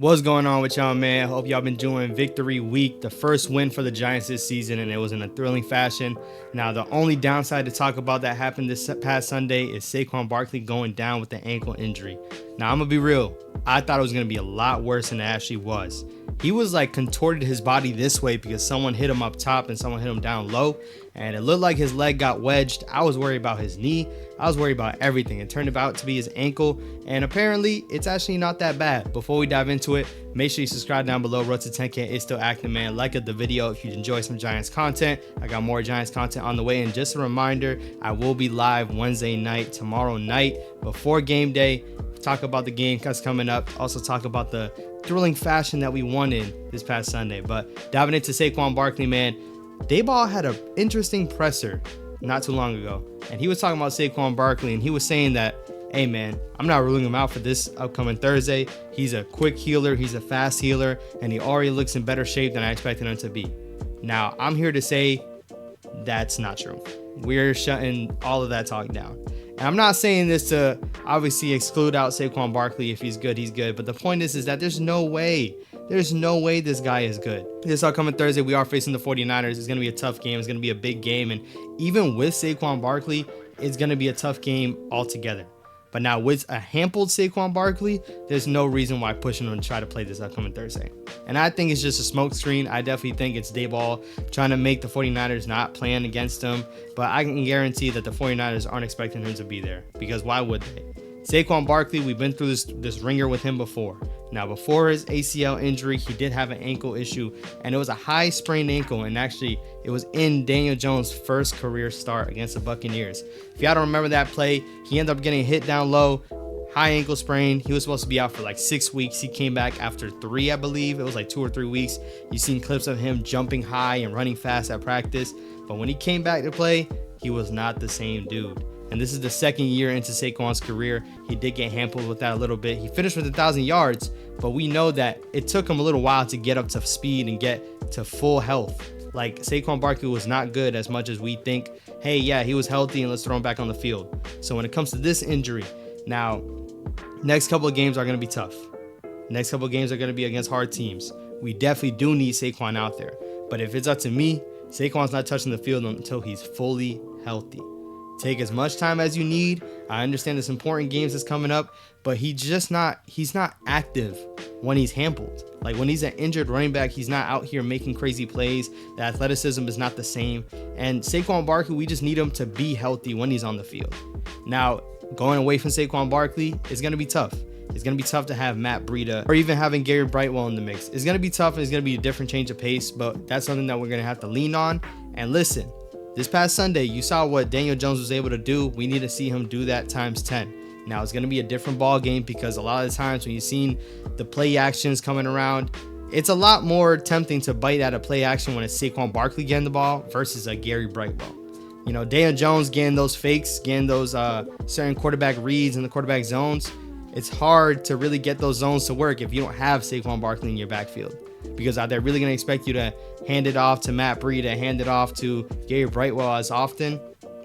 What's going on with y'all, man? Hope y'all been doing victory week, the first win for the Giants this season, and it was in a thrilling fashion. Now, the only downside to talk about that happened this past Sunday is Saquon Barkley going down with an ankle injury. Now, I'm going to be real. I thought it was going to be a lot worse than it actually was. He was like contorted his body this way because someone hit him up top and someone hit him down low, and it looked like his leg got wedged. I was worried about his knee. I was worried about everything. It turned out to be his ankle, and apparently it's actually not that bad. Before we dive into it, make sure you subscribe down below. Road to 10K is still active, man. Like the video if you enjoy some Giants content. I got more Giants content on the way, and just a reminder, I will be live Wednesday night, tomorrow night, before game day. Talk about the game that's coming up. Also talk about the thrilling fashion that we won in this past Sunday. But diving into Saquon Barkley, man, Daboll had an interesting presser not too long ago, and he was talking about Saquon Barkley, and he was saying that, hey man, I'm not ruling him out for this upcoming Thursday. He's a quick healer, he's a fast healer, and he already looks in better shape than I expected him to be. Now, I'm here to say that's not true. We're shutting all of that talk down. And I'm not saying this to obviously exclude out Saquon Barkley. If he's good, he's good. But the point is that there's no way this guy is good. This upcoming Thursday, we are facing the 49ers. It's going to be a tough game. It's going to be a big game. And even with Saquon Barkley, it's going to be a tough game altogether. But now with a hampered Saquon Barkley, there's no reason why pushing him to try to play this upcoming Thursday. And I think it's just a smoke screen. I definitely think it's Daboll trying to make the 49ers not plan against him. But I can guarantee that the 49ers aren't expecting him to be there, because why would they? Saquon Barkley, we've been through this ringer with him before. Now, before his ACL injury, he did have an ankle issue, and it was a high sprained ankle, and actually it was in Daniel Jones' first career start against the Buccaneers. If y'all don't remember that play, he ended up getting hit down low, high ankle sprain. He was supposed to be out for like 6 weeks. He came back after 3, I believe. It was like 2 or 3 weeks. You've seen clips of him jumping high and running fast at practice, but when he came back to play, he was not the same dude. And this is the second year into Saquon's career. He did get hampered with that a little bit. He finished with 1,000 yards, but we know that it took him a little while to get up to speed and get to full health. Like, Saquon Barkley was not good as much as we think. Hey, yeah, he was healthy and let's throw him back on the field. So when it comes to this injury, now, next couple of games are going to be tough. Next couple of games are going to be against hard teams. We definitely do need Saquon out there. But if it's up to me, Saquon's not touching the field until he's fully healthy. Take as much time as you need. I understand there's important games that's coming up, but he's not active when he's hampered. Like, when he's an injured running back, he's not out here making crazy plays. The athleticism is not the same. And Saquon Barkley, we just need him to be healthy when he's on the field. Now, going away from Saquon Barkley is going to be tough. It's going to be tough to have Matt Breida or even having Gary Brightwell in the mix. It's going to be tough, and it's going to be a different change of pace, but that's something that we're going to have to lean on. And listen, this past Sunday, you saw what Daniel Jones was able to do. We need to see him do that times 10. Now, it's going to be a different ball game because a lot of the times when you've seen the play actions coming around, it's a lot more tempting to bite at a play action when it's Saquon Barkley getting the ball versus a Gary Brightwell. You know, Daniel Jones getting those fakes, getting those certain quarterback reads in the quarterback zones. It's hard to really get those zones to work if you don't have Saquon Barkley in your backfield. Because are they really going to expect you to hand it off to Matt Breida, hand it off to Gary Brightwell as often?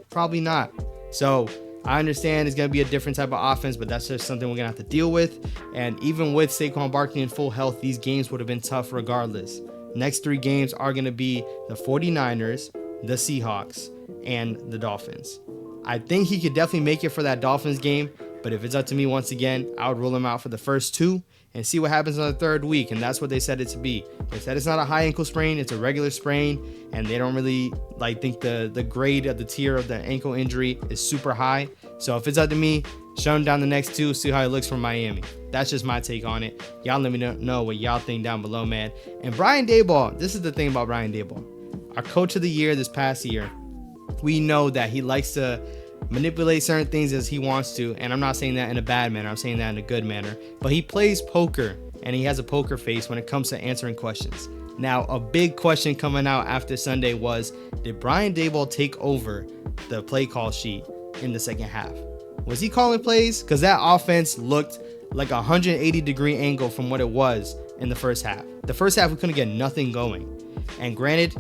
Probably not. So I understand it's going to be a different type of offense, but that's just something we're going to have to deal with. And even with Saquon Barkley in full health, these games would have been tough regardless. Next 3 games are going to be the 49ers, the Seahawks, and the Dolphins. I think he could definitely make it for that Dolphins game, but if it's up to me, once again, I would rule him out for the first 2 and see what happens on the 3rd week. And that's what they said it to be. They said it's not a high ankle sprain, it's a regular sprain, and they don't really think the grade of the tier of the ankle injury is super high. So if it's up to me, shut him down the next 2, see how it looks for Miami. That's just my take on it. Y'all let me know what y'all think down below, man. And Brian Daboll, this is the thing about Brian Daboll. Our coach of the year this past year, we know that he likes to manipulate certain things as he wants to, and I'm not saying that in a bad manner, I'm saying that in a good manner, but he plays poker and he has a poker face when it comes to answering questions. Now, a big question coming out after Sunday was, did Brian Daboll take over the play call sheet in the second half? Was he calling plays? Because that offense looked like a 180-degree angle from what it was in the first half. The first half, we couldn't get nothing going. And granted,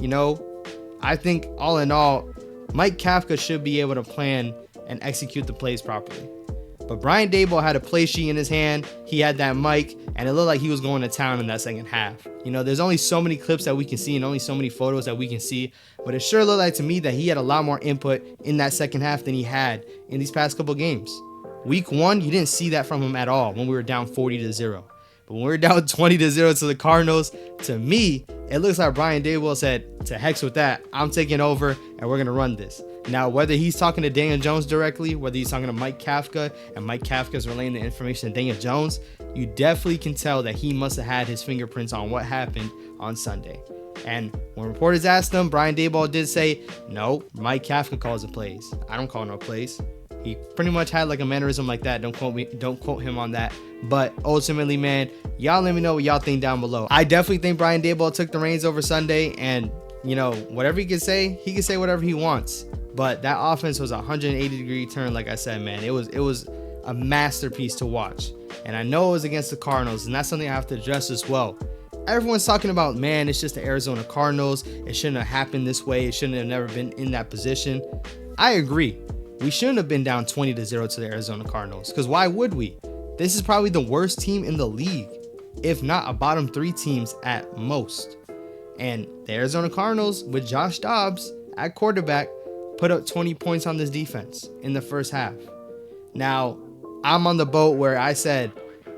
I think all in all, Mike Kafka should be able to plan and execute the plays properly. But Brian Daboll had a play sheet in his hand. He had that mic, And it looked like he was going to town in that second half. You know, there's only so many clips that we can see and only so many photos that we can see. But it sure looked like to me that he had a lot more input in that second half than he had in these past couple games. Week 1, you didn't see that from him at all when we were down 40-0. But when we were down 20-0 to the Cardinals, to me, it looks like Brian Daboll said, to heck with that, I'm taking over and we're going to run this. Now, whether he's talking to Daniel Jones directly, whether he's talking to Mike Kafka, and Mike Kafka is relaying the information to Daniel Jones, you definitely can tell that he must have had his fingerprints on what happened on Sunday. And when reporters asked him, Brian Daboll did say, no, Mike Kafka calls the plays. I don't call no plays. He pretty much had like a mannerism like that. Don't quote him on that. But ultimately, man, y'all let me know what y'all think down below. I definitely think Brian Daboll took the reins over Sunday, and you know, whatever he can say whatever he wants. But that offense was a 180-degree turn, like I said, man. It was a masterpiece to watch. And I know it was against the Cardinals, and that's something I have to address as well. Everyone's talking about, man, it's just the Arizona Cardinals. It shouldn't have happened this way. It shouldn't have never been in that position. I agree. We shouldn't have been down 20-0 to the Arizona Cardinals, because why would we? This is probably the worst team in the league, if not a bottom 3 teams at most. And the Arizona Cardinals, with Josh Dobbs at quarterback, put up 20 points on this defense in the first half. Now, I'm on the boat where I said,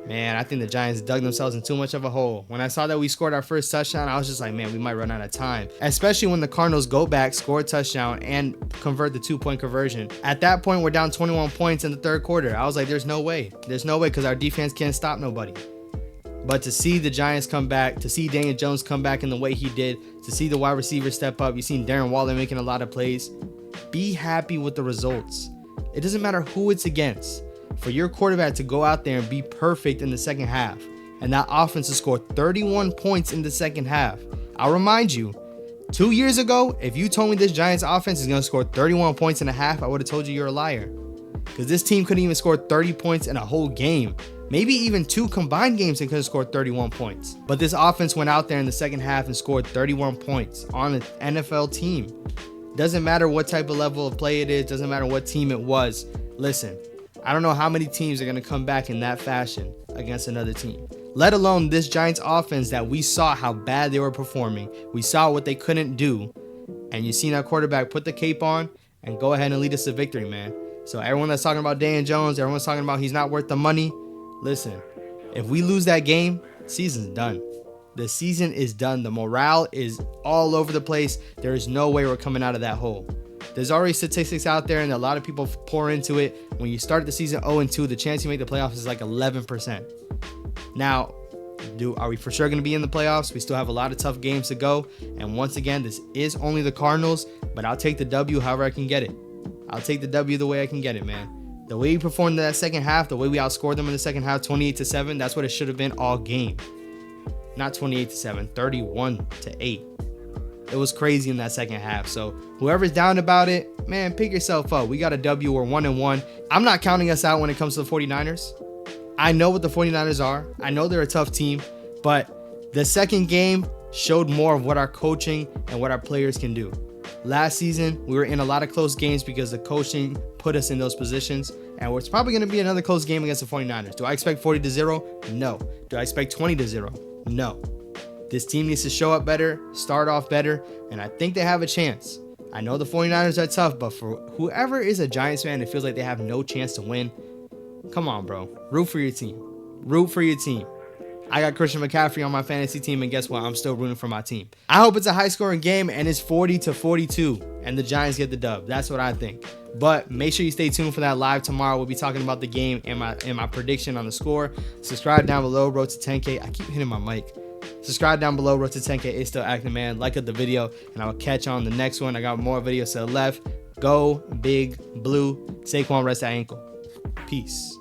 man, I think the Giants dug themselves in too much of a hole. When I saw that we scored our first touchdown, I was just like, man, we might run out of time. Especially when the Cardinals go back, score a touchdown, and convert the 2-point conversion. At that point, we're down 21 points in the third quarter. I was like, there's no way. There's no way, because our defense can't stop nobody. But to see the Giants come back, to see Daniel Jones come back in the way he did, to see the wide receivers step up, you've seen Darren Waller making a lot of plays. Be happy with the results. It doesn't matter who it's against. For your quarterback to go out there and be perfect in the second half, and that offense to score 31 points in the second half. I'll remind you, 2 years ago, if you told me this Giants offense is going to score 31 points in a half, I would have told you you're a liar. Because this team couldn't even score 30 points in a whole game. Maybe even 2 combined games they could have scored 31 points. But this offense went out there in the second half and scored 31 points on an NFL team. Doesn't matter what type of level of play it is. Doesn't matter what team it was. Listen, I don't know how many teams are going to come back in that fashion against another team. Let alone this Giants offense that we saw how bad they were performing. We saw what they couldn't do. And you seen that quarterback put the cape on and go ahead and lead us to victory, man. So everyone that's talking about Daniel Jones, everyone's talking about he's not worth the money. Listen, if we lose that game, the season's done. The season is done. The morale is all over the place. There is no way we're coming out of that hole. There's already statistics out there, and a lot of people pour into it. When you start the season 0-2, the chance you make the playoffs is like 11%. Now, are we for sure going to be in the playoffs? We still have a lot of tough games to go. And once again, this is only the Cardinals, but I'll take the W however I can get it. I'll take the W the way I can get it, man. The way we performed in that second half, the way we outscored them in the second half, 28-7, that's what it should have been all game. Not 28-7, 31-8. It was crazy in that second half. So whoever's down about it, man, pick yourself up. We got a W. We're 1-1. I'm not counting us out when it comes to the 49ers. I know what the 49ers are. I know they're a tough team, but the second game showed more of what our coaching and what our players can do. Last season, we were in a lot of close games because the coaching put us in those positions, and it's probably going to be another close game against the 49ers. Do I expect 40-0? No. Do I expect 20-0? No. This team needs to show up better, start off better, and I think they have a chance. I know the 49ers are tough, but for whoever is a Giants fan that feels like they have no chance to win, come on, bro. Root for your team. Root for your team. I got Christian McCaffrey on my fantasy team, and guess what? I'm still rooting for my team. I hope it's a high-scoring game, and it's 40-42, and the Giants get the dub. That's what I think. But make sure you stay tuned for that live tomorrow. We'll be talking about the game and my prediction on the score. Subscribe down below. Road to 10K. I keep hitting my mic. Subscribe down below. Road to 10K is still active, man. Like the video, and I will catch you on the next one. I got more videos to the left. Go Big Blue. Saquon rest that ankle. Peace.